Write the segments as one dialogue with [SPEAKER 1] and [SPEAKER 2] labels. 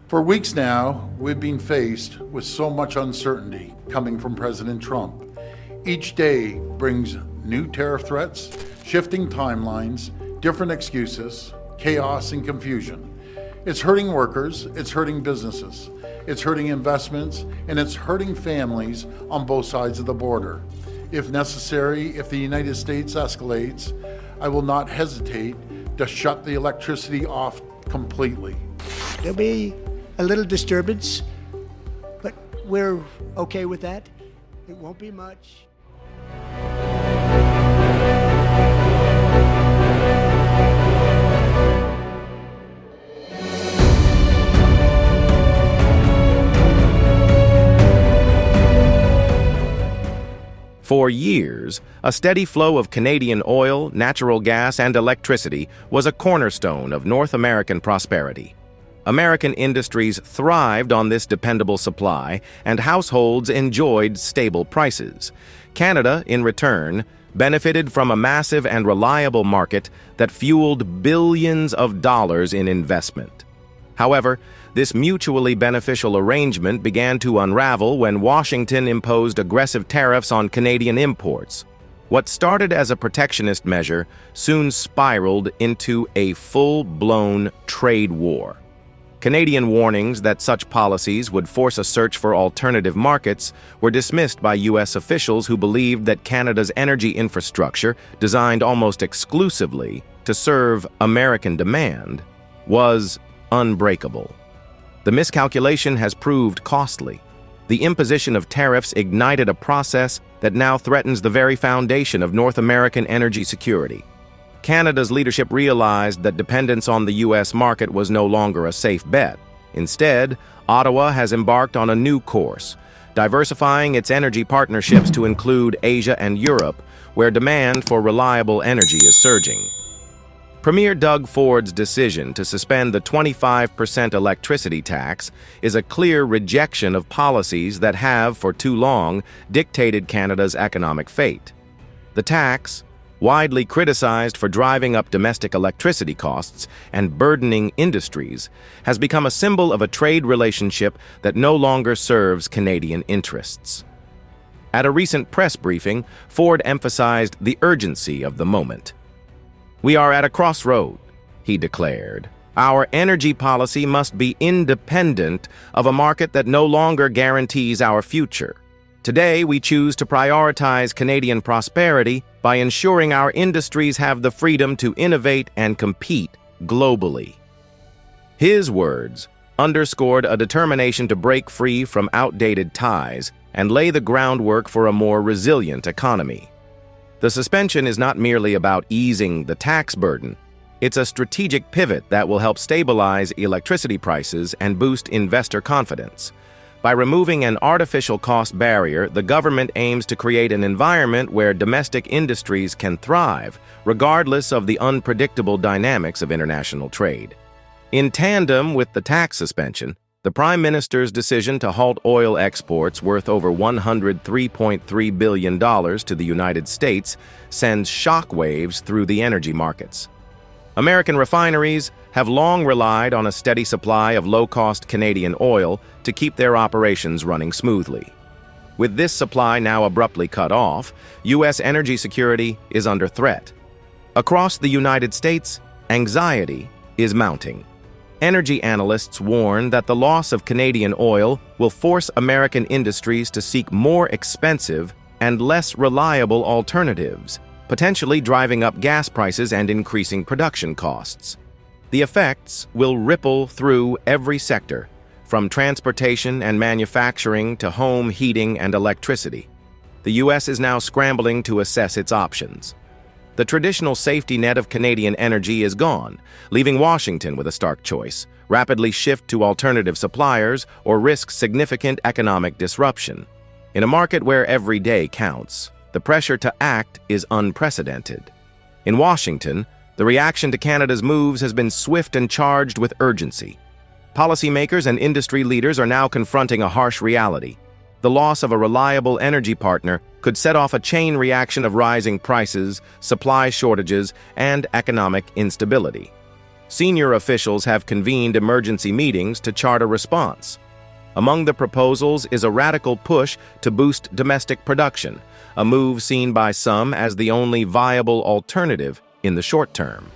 [SPEAKER 1] For weeks now, we've been faced with so much uncertainty coming from President Trump. Each day brings new tariff threats, shifting timelines, different excuses, chaos and confusion. It's hurting workers, it's hurting businesses, it's hurting investments, and it's hurting families on both sides of the border. If necessary, if the United States escalates, I will not hesitate to shut the electricity off completely.
[SPEAKER 2] There'll be a little disturbance, but we're okay with that. It won't be much.
[SPEAKER 3] For years, a steady flow of Canadian oil, natural gas, and electricity was a cornerstone of North American prosperity. American industries thrived on this dependable supply, and households enjoyed stable prices. Canada, in return, benefited from a massive and reliable market that fueled billions of dollars in investment. However, this mutually beneficial arrangement began to unravel when Washington imposed aggressive tariffs on Canadian imports. What started as a protectionist measure soon spiraled into a full-blown trade war. Canadian warnings that such policies would force a search for alternative markets were dismissed by U.S. officials who believed that Canada's energy infrastructure, designed almost exclusively to serve American demand, was unbreakable. The miscalculation has proved costly. The imposition of tariffs ignited a process that now threatens the very foundation of North American energy security. Canada's leadership realized that dependence on the U.S. market was no longer a safe bet. Instead, Ottawa has embarked on a new course, diversifying its energy partnerships to include Asia and Europe, where demand for reliable energy is surging. Premier Doug Ford's decision to suspend the 25% electricity tax is a clear rejection of policies that have, for too long, dictated Canada's economic fate. The tax, widely criticized for driving up domestic electricity costs and burdening industries, has become a symbol of a trade relationship that no longer serves Canadian interests. At a recent press briefing, Ford emphasized the urgency of the moment. "We are at a crossroad," he declared. "Our energy policy must be independent of a market that no longer guarantees our future. Today, we choose to prioritize Canadian prosperity by ensuring our industries have the freedom to innovate and compete globally." His words underscored a determination to break free from outdated ties and lay the groundwork for a more resilient economy. The suspension is not merely about easing the tax burden. It's a strategic pivot that will help stabilize electricity prices and boost investor confidence. By removing an artificial cost barrier, the government aims to create an environment where domestic industries can thrive, regardless of the unpredictable dynamics of international trade. In tandem with the tax suspension, the Prime Minister's decision to halt oil exports worth over $103.3 billion to the United States sends shockwaves through the energy markets. American refineries have long relied on a steady supply of low-cost Canadian oil to keep their operations running smoothly. With this supply now abruptly cut off, U.S. energy security is under threat. Across the United States, anxiety is mounting. Energy analysts warn that the loss of Canadian oil will force American industries to seek more expensive and less reliable alternatives, potentially driving up gas prices and increasing production costs. The effects will ripple through every sector, from transportation and manufacturing to home heating and electricity. The U.S. is now scrambling to assess its options. The traditional safety net of Canadian energy is gone, leaving Washington with a stark choice: rapidly shift to alternative suppliers or risk significant economic disruption. In a market where every day counts, the pressure to act is unprecedented. In Washington, the reaction to Canada's moves has been swift and charged with urgency. Policymakers and industry leaders are now confronting a harsh reality. The loss of a reliable energy partner could set off a chain reaction of rising prices, supply shortages, and economic instability. Senior officials have convened emergency meetings to chart a response. Among the proposals is a radical push to boost domestic production, a move seen by some as the only viable alternative in the short term.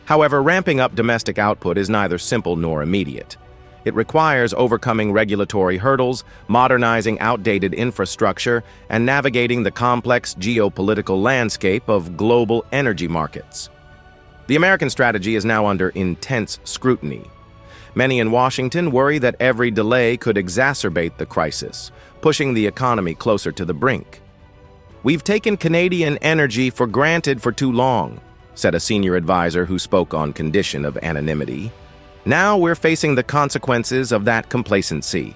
[SPEAKER 3] However, ramping up domestic output is neither simple nor immediate. It requires overcoming regulatory hurdles, modernizing outdated infrastructure, and navigating the complex geopolitical landscape of global energy markets. The American strategy is now under intense scrutiny. Many in Washington worry that every delay could exacerbate the crisis, pushing the economy closer to the brink. "We've taken Canadian energy for granted for too long," said a senior advisor who spoke on condition of anonymity. "Now we're facing the consequences of that complacency."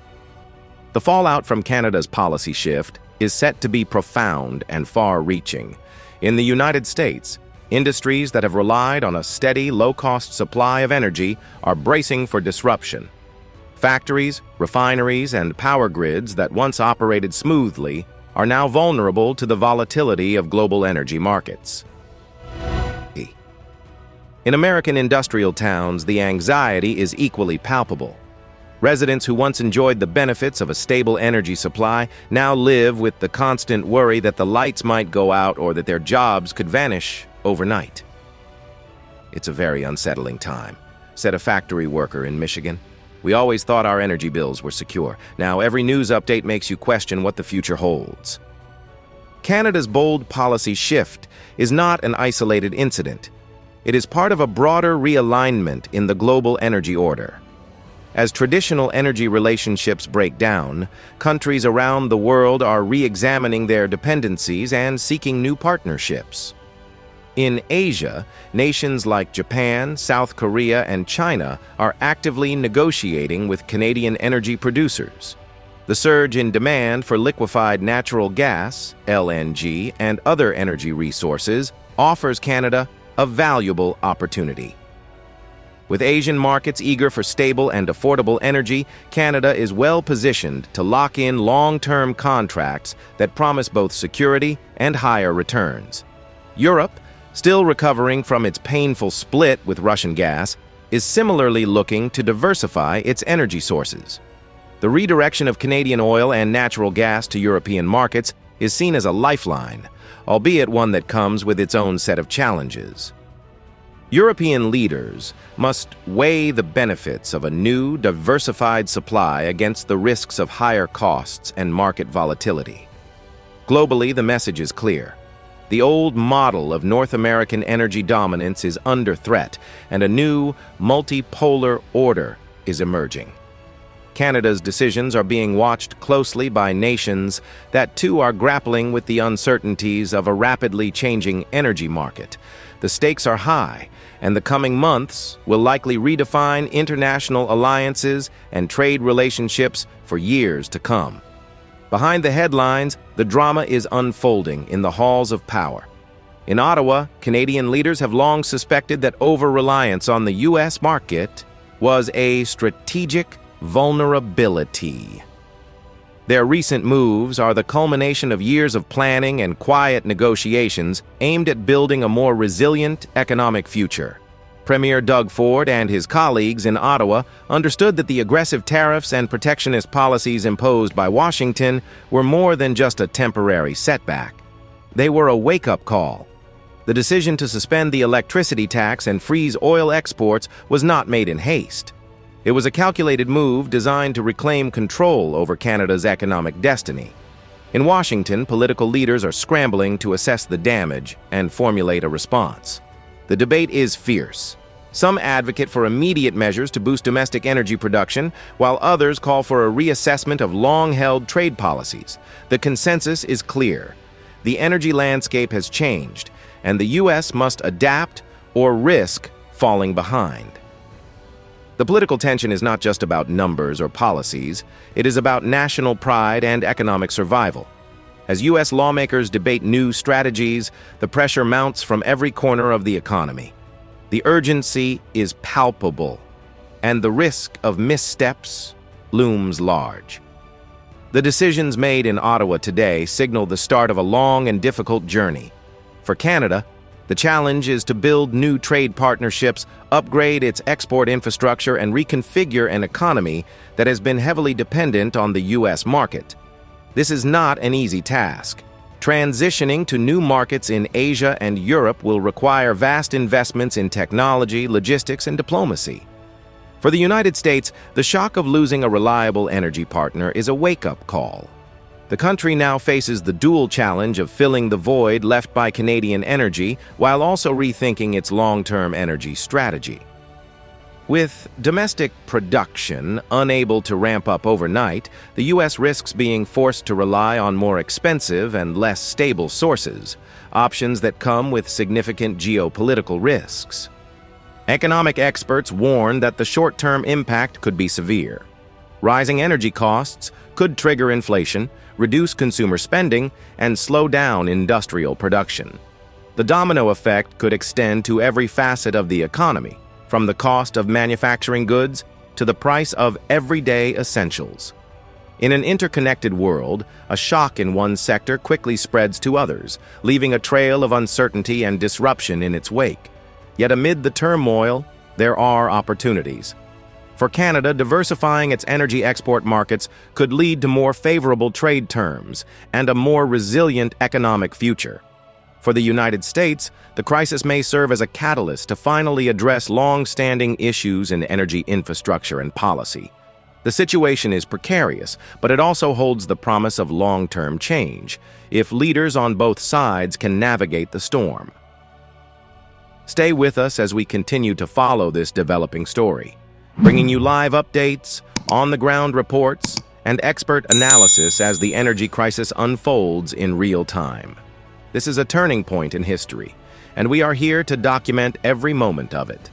[SPEAKER 3] The fallout from Canada's policy shift is set to be profound and far-reaching. In the United States, industries that have relied on a steady, low-cost supply of energy are bracing for disruption. Factories, refineries, and power grids that once operated smoothly are now vulnerable to the volatility of global energy markets. In American industrial towns, the anxiety is equally palpable. Residents who once enjoyed the benefits of a stable energy supply now live with the constant worry that the lights might go out or that their jobs could vanish overnight. "It's a very unsettling time," said a factory worker in Michigan. "We always thought our energy bills were secure. Now every news update makes you question what the future holds." Canada's bold policy shift is not an isolated incident. It is part of a broader realignment in the global energy order. As traditional energy relationships break down, countries around the world are re-examining their dependencies and seeking new partnerships. In Asia, nations like Japan, South Korea, and China are actively negotiating with Canadian energy producers. The surge in demand for liquefied natural gas, LNG, and other energy resources offers Canada a valuable opportunity. With Asian markets eager for stable and affordable energy, Canada is well positioned to lock in long-term contracts that promise both security and higher returns. Europe, still recovering from its painful split with Russian gas, is similarly looking to diversify its energy sources. The redirection of Canadian oil and natural gas to European markets is seen as a lifeline, albeit one that comes with its own set of challenges. European leaders must weigh the benefits of a new, diversified supply against the risks of higher costs and market volatility. Globally, the message is clear. The old model of North American energy dominance is under threat, and a new, multipolar order is emerging. Canada's decisions are being watched closely by nations that too are grappling with the uncertainties of a rapidly changing energy market. The stakes are high, and the coming months will likely redefine international alliances and trade relationships for years to come. Behind the headlines, the drama is unfolding in the halls of power. In Ottawa, Canadian leaders have long suspected that over-reliance on the U.S. market was a strategic vulnerability. Their recent moves are the culmination of years of planning and quiet negotiations aimed at building a more resilient economic future. Premier Doug Ford and his colleagues in Ottawa understood that the aggressive tariffs and protectionist policies imposed by Washington were more than just a temporary setback. They were a wake-up call. The decision to suspend the electricity tax and freeze oil exports was not made in haste. It was a calculated move designed to reclaim control over Canada's economic destiny. In Washington, political leaders are scrambling to assess the damage and formulate a response. The debate is fierce. Some advocate for immediate measures to boost domestic energy production, while others call for a reassessment of long-held trade policies. The consensus is clear. The energy landscape has changed, and the U.S. must adapt or risk falling behind. The political tension is not just about numbers or policies. It is about national pride and economic survival. As U.S. lawmakers debate new strategies, the pressure mounts from every corner of the economy. The urgency is palpable, and the risk of missteps looms large. The decisions made in Ottawa today signal the start of a long and difficult journey. For Canada, The challenge is to build new trade partnerships, upgrade its export infrastructure, and reconfigure an economy that has been heavily dependent on the U.S. market. This is not an easy task. Transitioning to new markets in Asia and Europe will require vast investments in technology, logistics, and diplomacy. For the United States, the shock of losing a reliable energy partner is a wake-up call. The country now faces the dual challenge of filling the void left by Canadian energy while also rethinking its long-term energy strategy. With domestic production unable to ramp up overnight, the U.S. risks being forced to rely on more expensive and less stable sources, options that come with significant geopolitical risks. Economic experts warn that the short-term impact could be severe. Rising energy costs could trigger inflation, reduce consumer spending, and slow down industrial production. The domino effect could extend to every facet of the economy, from the cost of manufacturing goods to the price of everyday essentials. In an interconnected world, a shock in one sector quickly spreads to others, leaving a trail of uncertainty and disruption in its wake. Yet amid the turmoil, there are opportunities. For Canada, diversifying its energy export markets could lead to more favorable trade terms and a more resilient economic future. For the United States, the crisis may serve as a catalyst to finally address long-standing issues in energy infrastructure and policy. The situation is precarious, but it also holds the promise of long-term change, if leaders on both sides can navigate the storm. Stay with us as we continue to follow this developing story, bringing you live updates, on-the-ground reports, and expert analysis as the energy crisis unfolds in real time. This is a turning point in history, and we are here to document every moment of it.